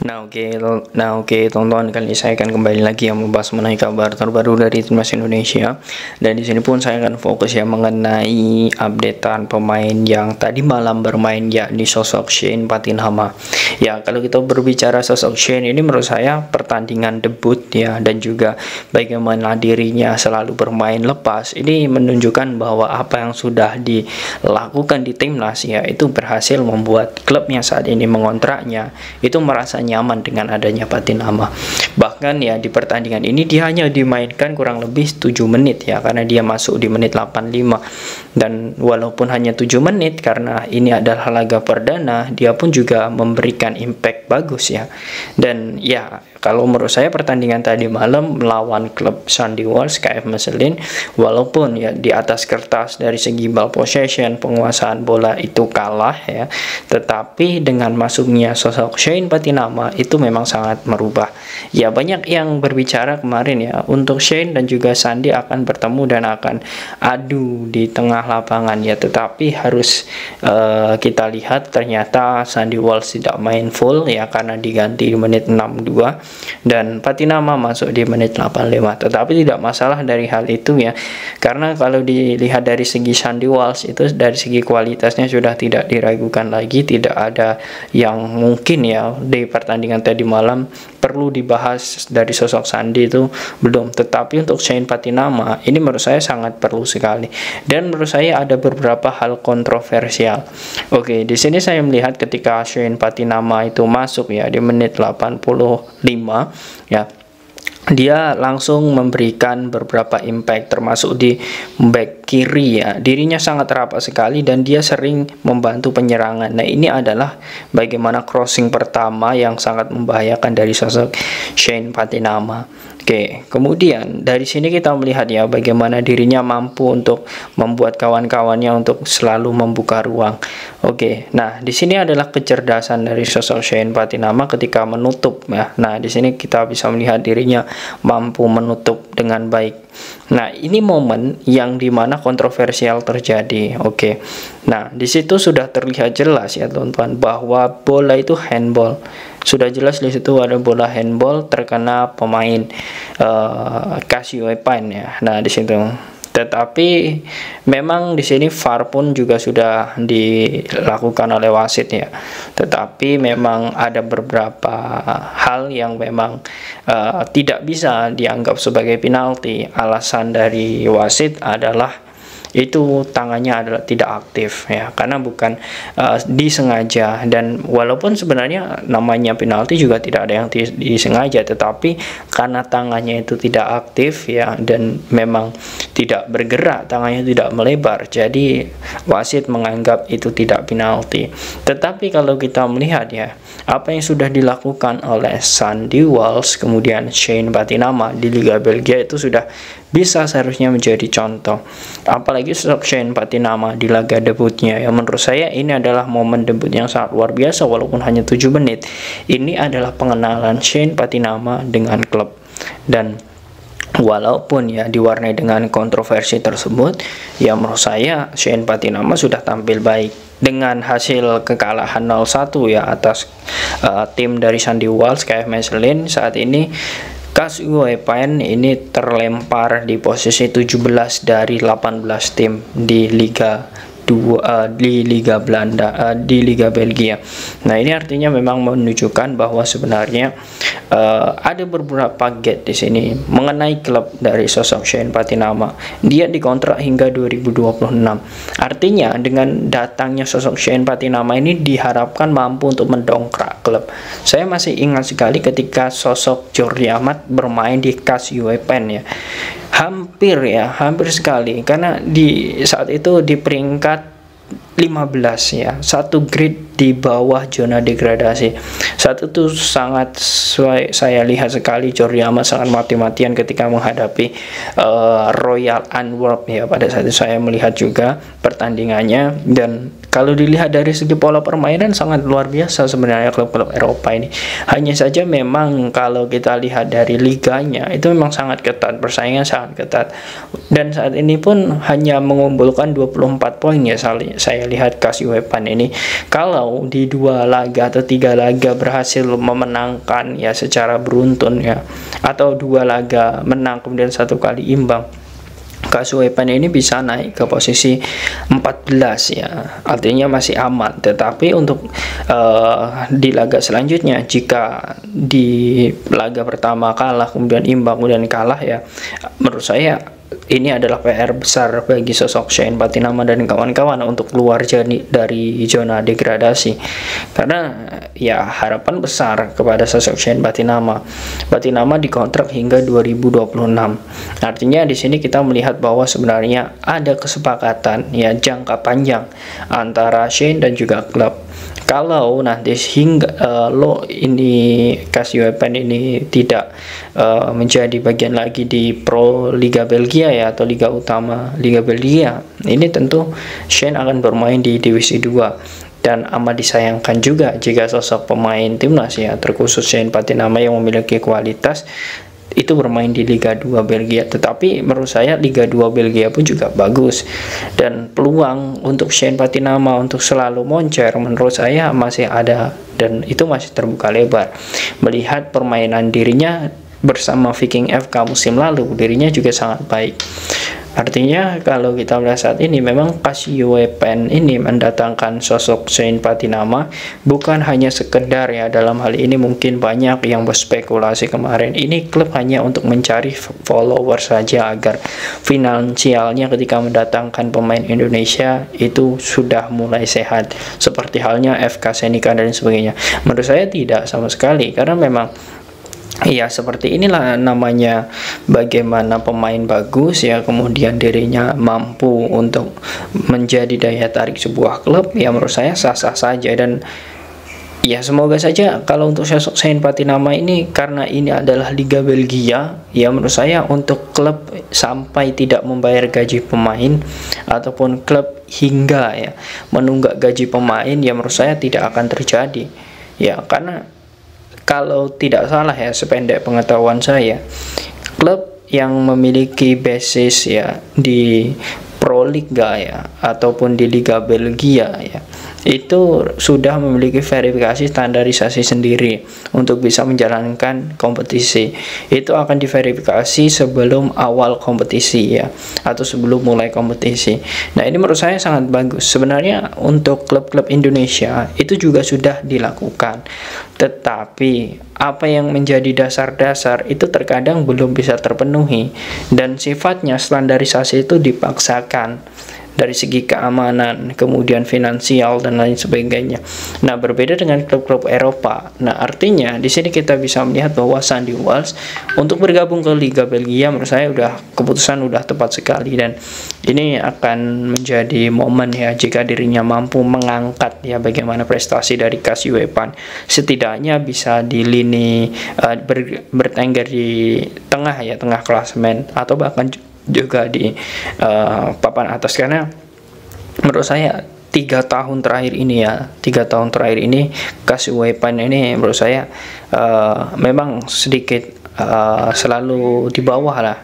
Nah, oke, teman-teman, kali ini saya akan kembali lagi yang membahas mengenai kabar terbaru dari timnas Indonesia. Dan di sini pun saya akan fokus ya mengenai updatean pemain yang tadi malam bermain, yakni sosok Shane Patinama. Ya, kalau kita berbicara sosok Shane ini, menurut saya pertandingan debut ya, dan juga bagaimana dirinya selalu bermain lepas, ini menunjukkan bahwa apa yang sudah dilakukan di timnas ya, itu berhasil membuat klubnya saat ini mengontraknya itu merasa nyaman dengan adanya Patinama. Bahkan ya di pertandingan ini dia hanya dimainkan kurang lebih 7 menit ya, karena dia masuk di menit 85. Dan walaupun hanya 7 menit, karena ini adalah laga perdana, dia pun juga memberikan impact bagus ya. Dan ya kalau menurut saya pertandingan tadi malam melawan klub Sandy Walsh KF Mechelen, walaupun ya di atas kertas dari segi ball possession, penguasaan bola itu kalah ya, tetapi dengan masuknya sosok Shane Patinama itu memang sangat merubah. Ya, banyak yang berbicara kemarin ya, untuk Shane dan juga Sandy akan bertemu dan akan adu di tengah lapangan ya, tetapi harus kita lihat ternyata Sandy Walsh tidak main full ya, karena diganti di menit 62 dan Patinama masuk di menit 85. Tetapi tidak masalah dari hal itu ya, karena kalau dilihat dari segi Sandy Walsh itu dari segi kualitasnya sudah tidak diragukan lagi, tidak ada yang mungkin ya di pertandingan tadi malam perlu dibahas dari sosok Sandy itu belum. Tetapi untuk Shane Patinama ini menurut saya sangat perlu sekali, dan menurut saya ada beberapa hal kontroversial. Oke, di sini saya melihat ketika Shane Patinama itu masuk ya di menit 85 ya, dia langsung memberikan beberapa impact, termasuk di back kiri ya, dirinya sangat rapat sekali dan dia sering membantu penyerangan. Nah, ini adalah bagaimana crossing pertama yang sangat membahayakan dari sosok Shane Patinama. Oke, kemudian dari sini kita melihat ya bagaimana dirinya mampu untuk membuat kawan-kawannya untuk selalu membuka ruang. Oke, nah di sini adalah kecerdasan dari sosok Shane Patinama ketika menutup ya. Nah, di sini kita bisa melihat dirinya mampu menutup dengan baik. Nah, ini momen yang dimana kontroversial terjadi. Oke, nah di situ sudah terlihat jelas ya teman-teman bahwa bola itu handball. Sudah jelas di situ ada bola handball terkena pemain Casio Epan ya. Nah, di situ. Tetapi memang di sini VAR pun juga sudah dilakukan oleh wasit ya. Tetapi memang ada beberapa hal yang memang tidak bisa dianggap sebagai penalti. Alasan dari wasit adalah itu tangannya adalah tidak aktif ya, karena bukan disengaja. Dan walaupun sebenarnya namanya penalti juga tidak ada yang disengaja, tetapi karena tangannya itu tidak aktif ya, dan memang tidak bergerak, tangannya tidak melebar, jadi wasit menganggap itu tidak penalti. Tetapi kalau kita melihat ya apa yang sudah dilakukan oleh Sandy Walsh kemudian Shane Patinama di Liga Belgia, itu sudah bisa seharusnya menjadi contoh. Apalagi sosok Shane Patinama di laga debutnya ya, menurut saya ini adalah momen debut yang sangat luar biasa. Walaupun hanya 7 menit, ini adalah pengenalan Shane Patinama dengan klub. Dan walaupun ya diwarnai dengan kontroversi tersebut, ya menurut saya Shane Patinama sudah tampil baik. Dengan hasil kekalahan 0-1 ya atas tim dari Sandy Walsh KF Mechelen, saat ini Casio Epan ini terlempar di posisi 17 dari 18 tim di Liga Belanda, di Liga Belgia. Nah, ini artinya memang menunjukkan bahwa sebenarnya ada beberapa gate di sini mengenai klub dari sosok Shane Patinama. Dia dikontrak hingga 2026. Artinya dengan datangnya sosok Shane Patinama ini diharapkan mampu untuk mendongkrak klub. Saya masih ingat sekali ketika sosok Jordi Amat bermain di Casio Epan ya. Hampir sekali, karena di saat itu di peringkat 15 ya, satu grade di bawah zona degradasi. Saat itu sangat saya lihat sekali Jordi Amat sangat mati-matian ketika menghadapi Royal Antwerp ya. Pada saat itu saya melihat juga pertandingannya, dan kalau dilihat dari segi pola permainan sangat luar biasa sebenarnya klub-klub Eropa ini. Hanya saja memang kalau kita lihat dari liganya itu memang sangat ketat, persaingan sangat ketat. Dan saat ini pun hanya mengumpulkan 24 poin ya saya melihat Kasihwepan ini kalau di 2 laga atau 3 laga berhasil memenangkan ya secara beruntun ya, atau 2 laga menang kemudian 1 kali imbang, Kasihwepan ini bisa naik ke posisi 14 ya, artinya masih aman. Tetapi untuk di laga selanjutnya, jika di laga pertama kalah kemudian imbang kemudian kalah ya, menurut saya ini adalah PR besar bagi sosok Shane Patinama dan kawan-kawan untuk keluar dari zona degradasi, karena ya harapan besar kepada sosok Shane Patinama. Patinama dikontrak hingga 2026. Artinya di sini kita melihat bahwa sebenarnya ada kesepakatan ya jangka panjang antara Shane dan juga klub. Kalau nanti hingga Kasihwepan ini tidak menjadi bagian lagi di Pro Liga Belgia ya, atau Liga Utama Liga Belgia, ini tentu Shane akan bermain di divisi 2. Dan amat disayangkan juga jika sosok pemain timnas ya, terkhusus Shane Patinama yang memiliki kualitas, itu bermain di Liga 2 Belgia. Tetapi menurut saya Liga 2 Belgia pun juga bagus, dan peluang untuk Shane Patinama untuk selalu moncer menurut saya masih ada, dan itu masih terbuka lebar. Melihat permainan dirinya bersama Viking FK musim lalu, dirinya juga sangat baik. Artinya kalau kita melihat saat ini, memang Kasihwepan ini mendatangkan sosok Shane Patinama bukan hanya sekedar ya, dalam hal ini mungkin banyak yang berspekulasi kemarin, ini klub hanya untuk mencari follower saja agar finansialnya ketika mendatangkan pemain Indonesia itu sudah mulai sehat, seperti halnya FK Senika dan sebagainya. Menurut saya tidak sama sekali, karena memang iya, seperti inilah namanya bagaimana pemain bagus ya, kemudian dirinya mampu untuk menjadi daya tarik sebuah klub, ya menurut saya sah-sah saja. Dan ya semoga saja kalau untuk sosok Shane Patinama ini, karena ini adalah Liga Belgia ya, menurut saya untuk klub sampai tidak membayar gaji pemain ataupun klub hingga ya menunggak gaji pemain, ya menurut saya tidak akan terjadi ya. Karena kalau tidak salah ya, sependek pengetahuan saya, klub yang memiliki basis ya di Pro Liga ya ataupun di Liga Belgia ya, itu sudah memiliki verifikasi standarisasi sendiri untuk bisa menjalankan kompetisi. Itu akan diverifikasi sebelum awal kompetisi ya, atau sebelum mulai kompetisi. Nah, ini menurut saya sangat bagus. Sebenarnya untuk klub-klub Indonesia itu juga sudah dilakukan, tetapi apa yang menjadi dasar-dasar itu terkadang belum bisa terpenuhi, dan sifatnya standarisasi itu dipaksakan dari segi keamanan, kemudian finansial dan lain sebagainya. Nah, berbeda dengan klub-klub Eropa. Nah, artinya di sini kita bisa melihat bahwa Sandy Walsh untuk bergabung ke Liga Belgia menurut saya keputusan udah tepat sekali, dan ini akan menjadi momen ya jika dirinya mampu mengangkat ya bagaimana prestasi dari Kasihwepan, setidaknya bisa di lini bertengger di tengah ya, tengah klasemen, atau bahkan juga di papan atas. Karena menurut saya 3 tahun terakhir ini Kasihwepan ini menurut saya memang sedikit selalu di bawah lah,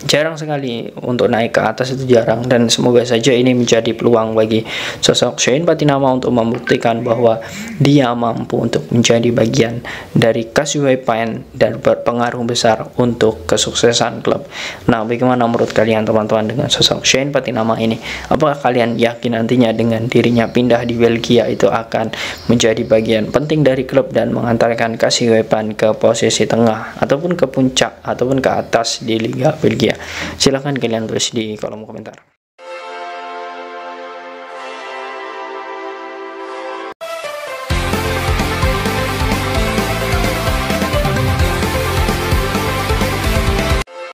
jarang sekali untuk naik ke atas, itu jarang. Dan semoga saja ini menjadi peluang bagi sosok Shane Patinama untuk membuktikan bahwa dia mampu untuk menjadi bagian dari Kasihwepan dan berpengaruh besar untuk kesuksesan klub. Nah, bagaimana menurut kalian teman-teman dengan sosok Shane Patinama ini? Apakah kalian yakin nantinya dengan dirinya pindah di Belgia itu akan menjadi bagian penting dari klub dan mengantarkan Kasihwepan ke posisi tengah ataupun ke puncak ataupun ke atas di Liga Belgia? Silahkan kalian tulis di kolom komentar.